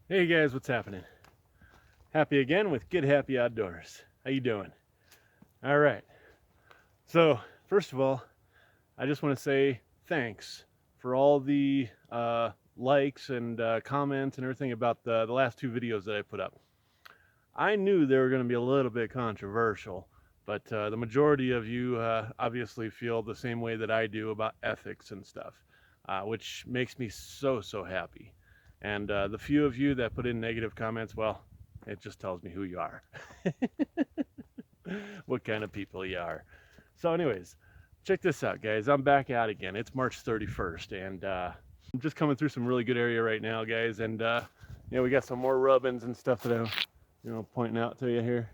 Hey guys, what's happening? Happy again with Get Happy Outdoors. How you doing? All right. So first of all, I just want to say thanks for all the likes and comments and everything about the last two videos that I put up. I knew they were going to be a little bit controversial, but the majority of you obviously feel the same way that I do about ethics and stuff, which makes me so happy. And the few of you that put in negative comments, well, it just tells me who you are, what kind of people you are. So, anyways, check this out, guys. I'm back out again. It's March 31st, and I'm just coming through some really good area right now, guys. And we got some more rubbins and stuff that I'm, pointing out to you here.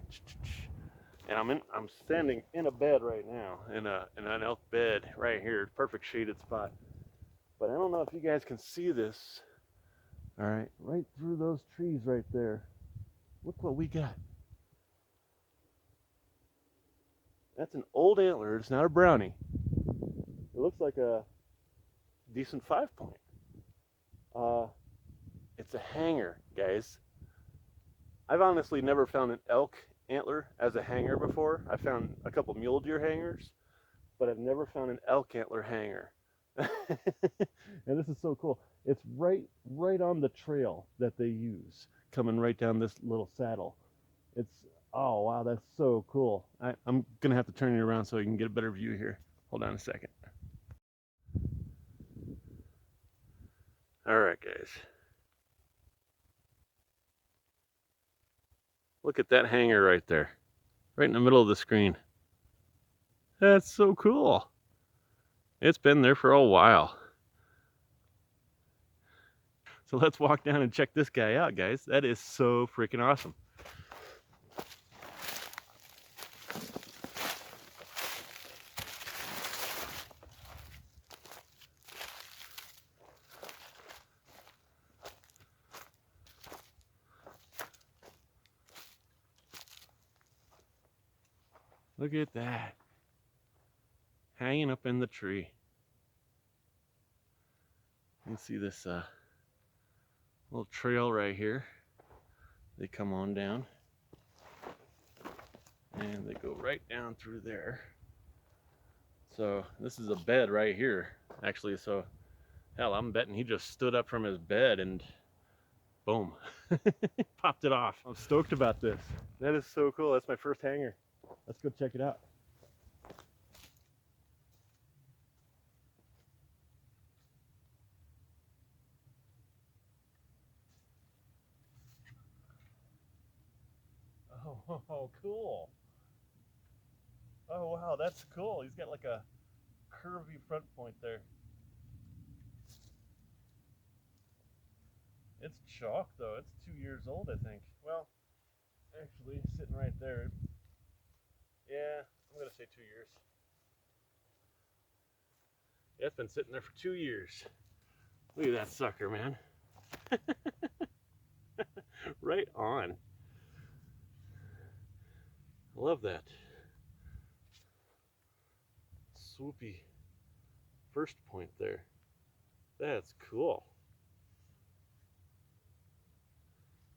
And I'm standing in a bed right now, in an elk bed right here, perfect shaded spot. But I don't know if you guys can see this. All right through those trees right there. Look what we got. That's an old antler. It's not a brownie. It looks like a decent 5 point. Uh, it's a hanger, guys. I've honestly never found an elk antler as a hanger before. I found a couple mule deer hangers, but I've never found an elk antler hanger. And this is so cool. It's right on the trail that they use, coming right down this little saddle. It's oh wow, that's so cool. I'm gonna have to turn it around so you can get a better view here. Hold on a second. All right, guys. Look at that hanger right there, right in the middle of the screen. That's so cool. It's been there for a while. So let's walk down and check this guy out, guys. That is so freaking awesome. Look at that. Hanging up in the tree. You can see this little trail right here. They come on down and they go right down through there. So this is a bed right here, actually. So hell, I'm betting he just stood up from his bed and boom, popped it off. I'm stoked about this. That is so cool. That's my first hanger. Let's go check it out. Oh, cool. Oh, wow, that's cool. He's got like a curvy front point there. It's chalk, though. It's 2 years old, I think. Well, actually, sitting right there. Yeah, I'm going to say 2 years. Yeah, it's been sitting there for 2 years. Look at that sucker, man. Right on. Love that. Swoopy first point there. That's cool.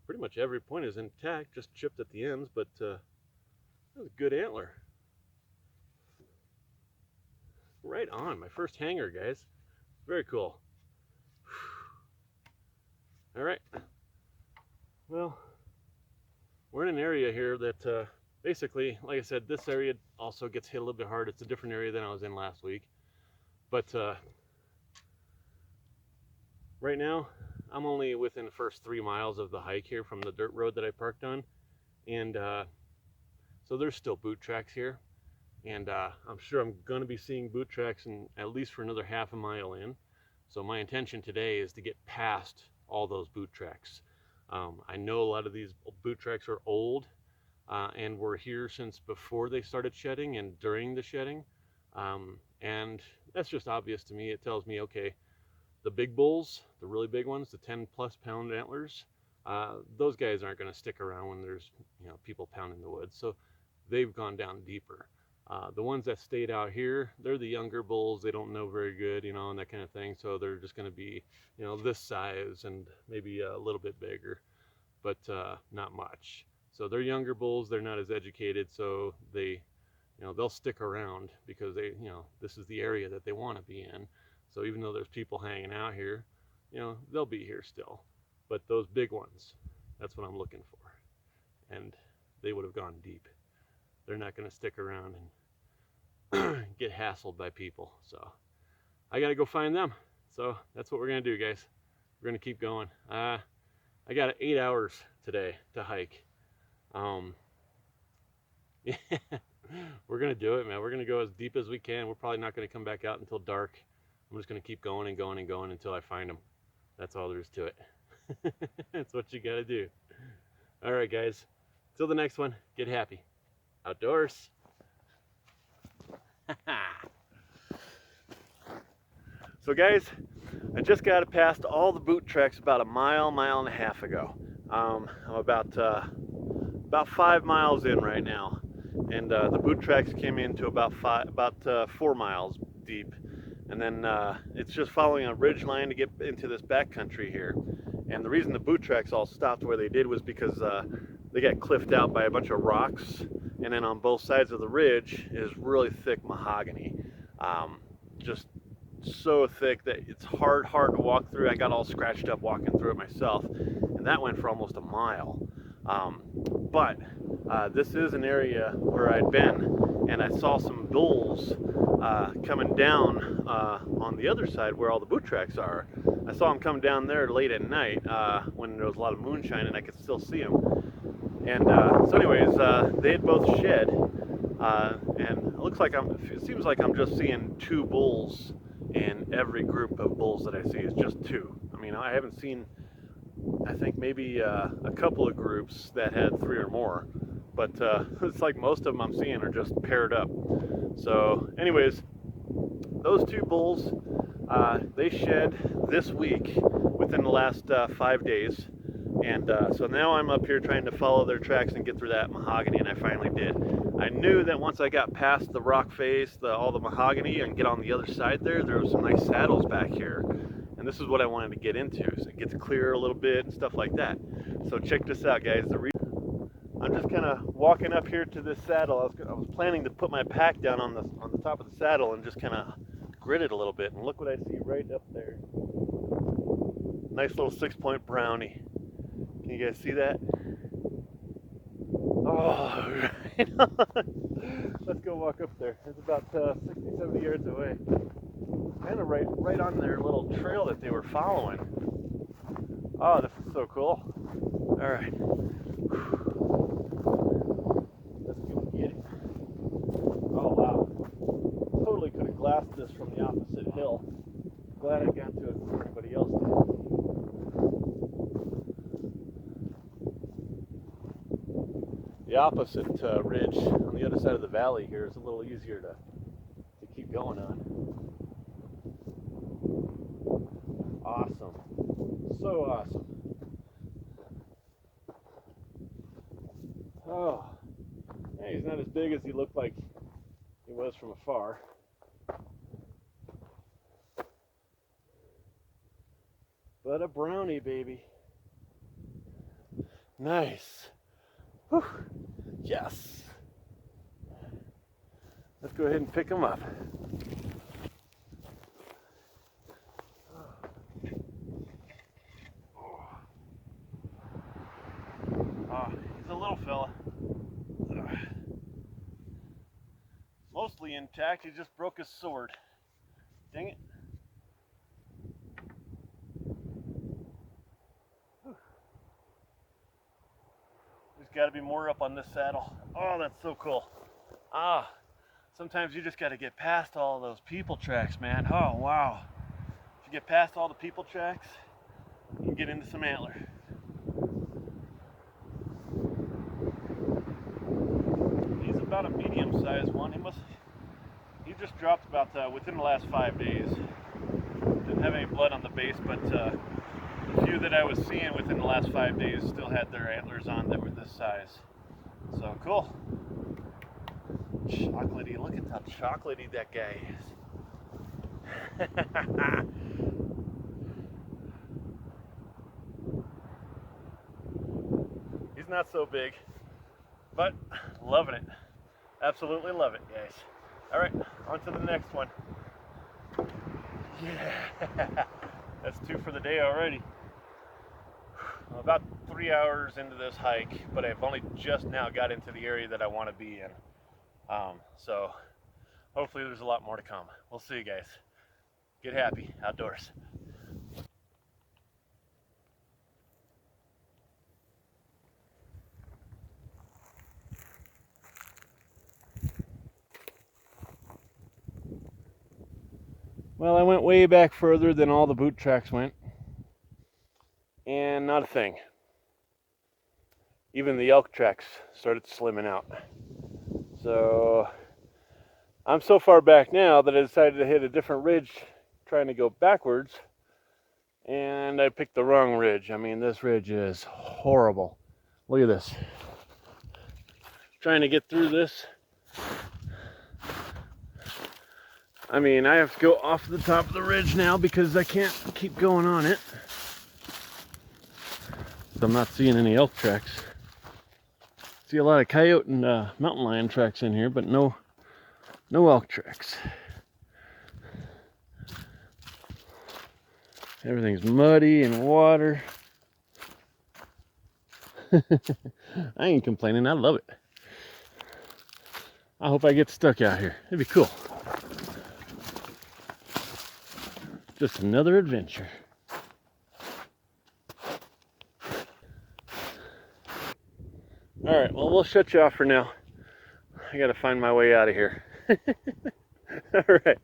Pretty much every point is intact, just chipped at the ends, but that was a good antler. Right on. My first hanger, guys. Very cool. All right. Well, we're in an area here that basically, like I said, this area also gets hit a little bit hard. It's a different area than I was in last week. But right now, I'm only within the first 3 miles of the hike here from the dirt road that I parked on. And so there's still boot tracks here. And I'm sure I'm going to be seeing boot tracks in, at least for another half a mile in. So my intention today is to get past all those boot tracks. I know a lot of these boot tracks are old and were here since before they started shedding and during the shedding. And that's just obvious to me. It tells me, okay, the big bulls, the really big ones, the 10+ pound antlers, those guys aren't going to stick around when there's people pounding the wood. So they've gone down deeper. The ones that stayed out here, they're the younger bulls. They don't know very good, you know, and that kind of thing. So they're just going to be, you know, this size and maybe a little bit bigger, but not much. So they're younger bulls. They're not as educated, so they, you know, they'll stick around because they, you know, this is the area that they want to be in. So even though there's people hanging out here, you know, they'll be here still. But those big ones, that's what I'm looking for. And they would have gone deep. They're not going to stick around and get hassled by people. So I got to go find them. So that's what we're going to do, guys. We're going to keep going. I got 8 hours today to hike. Yeah, we're going to do it, man. We're going to go as deep as we can. We're probably not going to come back out until dark. I'm just going to keep going and going and going until I find them. That's all there is to it. That's what you got to do. All right, guys. Till the next one, get happy. Outdoors. So guys, I just got past all the boot tracks about a mile and a half ago. I'm about 5 miles in right now, and the boot tracks came into about 4 miles deep, and then it's just following a ridge line to get into this backcountry here. And the reason the boot tracks all stopped where they did was because they got cliffed out by a bunch of rocks, and then on both sides of the ridge is really thick mahogany, just so thick that it's hard to walk through. I got all scratched up walking through it myself, and that went for almost a mile. But this is an area where I'd been, and I saw some bulls coming down on the other side where all the boot tracks are. I saw them come down there late at night when there was a lot of moonshine and I could still see them. And so anyways, they had both shed, and it looks like it seems like I'm just seeing 2 bulls in every group of bulls that I see is just 2. I mean, I haven't seen, I think maybe a couple of groups that had 3 or more, but it's like most of them I'm seeing are just paired up. So anyways, those 2 bulls, they shed this week within the last 5 days. And so now I'm up here trying to follow their tracks and get through that mahogany, and I finally did. I knew that once I got past the rock face, all the mahogany, and get on the other side there was some nice saddles back here. And this is what I wanted to get into, so it gets clear a little bit and stuff like that. So check this out, guys. I'm just kind of walking up here to this saddle. I was planning to put my pack down on the top of the saddle and just kind of grit it a little bit. And look what I see right up there. Nice little 6-point brownie. Can you guys see that? Oh, right on. Let's go walk up there. It's about 60, 70 yards away. Kind of right on their little trail that they were following. Oh, this is so cool. All right. Let's go get it. Oh, wow. Totally could have glassed this from the opposite hill. Glad I got to it before anybody else did. The opposite ridge on the other side of the valley here is a little easier to keep going on. Awesome. So awesome. Oh, hey, he's not as big as he looked like he was from afar. But a brownie, baby. Nice. Whew. Yes. Let's go ahead and pick him up. He's a little fella. Mostly intact. He just broke his sword. Dang it. Got to be more up on this saddle. Oh, that's so cool. Sometimes you just got to get past all those people tracks, man. Oh, wow. If you get past all the people tracks, you can get into some antler. He's about a medium-sized one. He just dropped about within the last 5 days. Didn't have any blood on the base, but the few that I was seeing within the last 5 days still had their antlers on that were this size. So cool. Chocolatey, look at how chocolatey that guy is. He's not so big, but loving it. Absolutely love it, guys. All right, on to the next one. Yeah, that's 2 for the day already. I'm about 3 hours into this hike, but I've only just now got into the area that I want to be in. So hopefully there's a lot more to come. We'll see you guys. Get happy outdoors. Well, I went way back further than all the boot tracks went, and not a thing. Even the elk tracks started slimming out. So I'm so far back now that I decided to hit a different ridge trying to go backwards, and I picked the wrong ridge. I mean, this ridge is horrible. Look at this. Trying to get through this. I mean, I have to go off the top of the ridge now because I can't keep going on it. So I'm not seeing any elk tracks. See a lot of coyote and mountain lion tracks in here, but no elk tracks. Everything's muddy and water. I ain't complaining, I love it. I hope I get stuck out here. It'd be cool. Just another adventure. All right, well, we'll shut you off for now. I gotta find my way out of here. All right.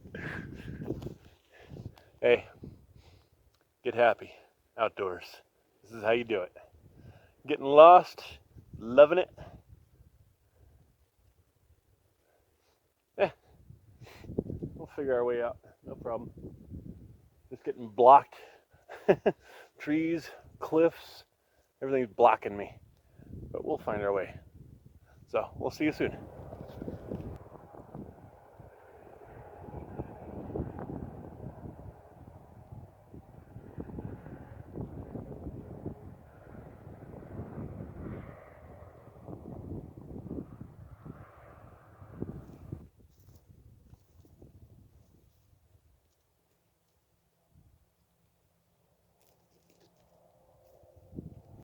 Hey, get happy outdoors. This is how you do it. Getting lost, loving it. We'll figure our way out, no problem. Just getting blocked. Trees, cliffs, everything's blocking me. But we'll find our way. So we'll see you soon.